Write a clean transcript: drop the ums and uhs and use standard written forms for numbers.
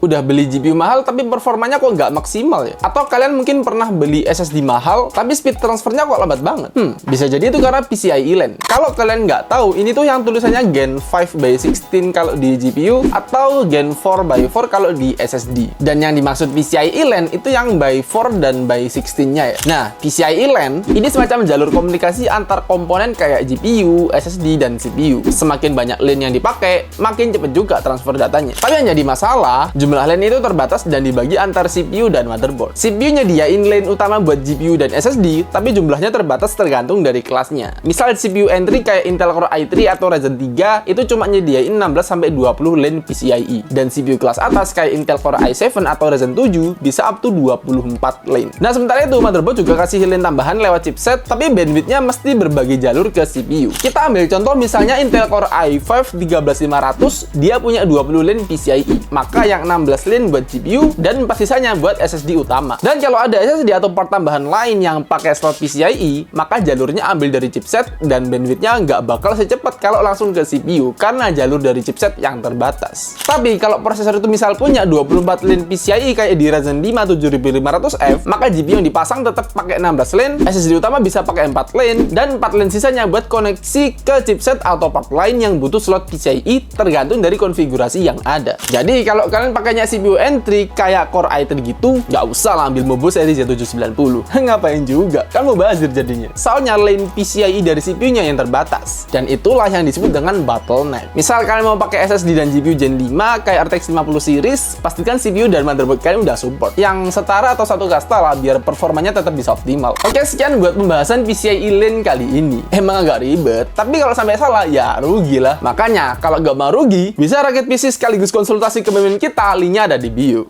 udah beli GPU mahal tapi performanya kok nggak maksimal ya? Atau kalian mungkin pernah beli SSD mahal tapi speed transfernya kok lambat banget? Bisa jadi itu karena PCIe LAN. Kalau kalian nggak tahu, ini tuh yang tulisannya Gen 5 by 16 kalau di GPU atau Gen 4 by 4 kalau di SSD. Dan yang dimaksud PCIe LAN itu yang by 4 dan by 16-nya ya. Nah, PCIe LAN ini semacam jalur komunikasi antar komponen kayak GPU, SSD, dan CPU. Semakin banyak LAN yang dipakai, makin cepet juga transfer datanya. Tapi yang jadi masalah, jumlah LAN itu terbatas dan dibagi antar CPU dan motherboard. CPU nyediain LAN utama buat GPU dan SSD, tapi jumlahnya terbatas tergantung dari kelasnya. Misal CPU entry kayak Intel Core i3 atau Ryzen 3 itu cuma nyediain 16-20 LAN PCIe. Dan CPU kelas atas kayak Intel Core i7 atau Ryzen 7 bisa up to 24 LAN. Nah, sementara itu motherboard juga kasih LAN tambahan lewat chipset, tapi bandwidthnya mesti berbagi jalur ke CPU. Kita ambil contoh misalnya Intel Core i5 13500, dia punya 20 LAN PCIe. Maka yang 16 LAN buat GPU dan 4 sisanya buat SSD utama. Dan kalau ada SSD atau port tambahan lain yang pakai slot PCIe, maka jalurnya ambil dari chipset dan bandwidthnya nggak bakal secepat kalau langsung ke CPU karena jalur dari chipset yang terbatas. Tapi kalau prosesor itu misal punya 24 LAN PCIe kayak di Ryzen 5 7500F, maka GPU yang dipasang tetap pakai 16 LAN, SSD utama bisa pakai 4 LAN, dan 4 LAN sisanya buat koneksi ke chipset atau part lain yang butuh slot PCIe tergantung dari konfigurasi yang ada. Jadi kalau kalian pakainya CPU entry kayak Core i3 gitu, nggak usah lah ambil Mobo seri Z790. Ngapain juga, kan mau bazir jadinya. Soalnya LAN PCIe dari CPU-nya yang terbatas. Dan itulah yang disebut dengan bottleneck. Misal kalian mau pakai SSD dan GPU Gen 5 kayak RTX 50 series, pastikan CPU dan motherboard kalian udah support yang setara atau satu kasta lah biar performanya tetap bisa optimal. Oke, sekian buat pembahasan PCIe LAN kali ini. Emang agak ribet, tapi kalau sampai salah ya rugi lah. Makanya kalau nggak mau rugi, bisa rakit PC sekaligus konsultasi ke pemimpin kita, linknya ada di bio.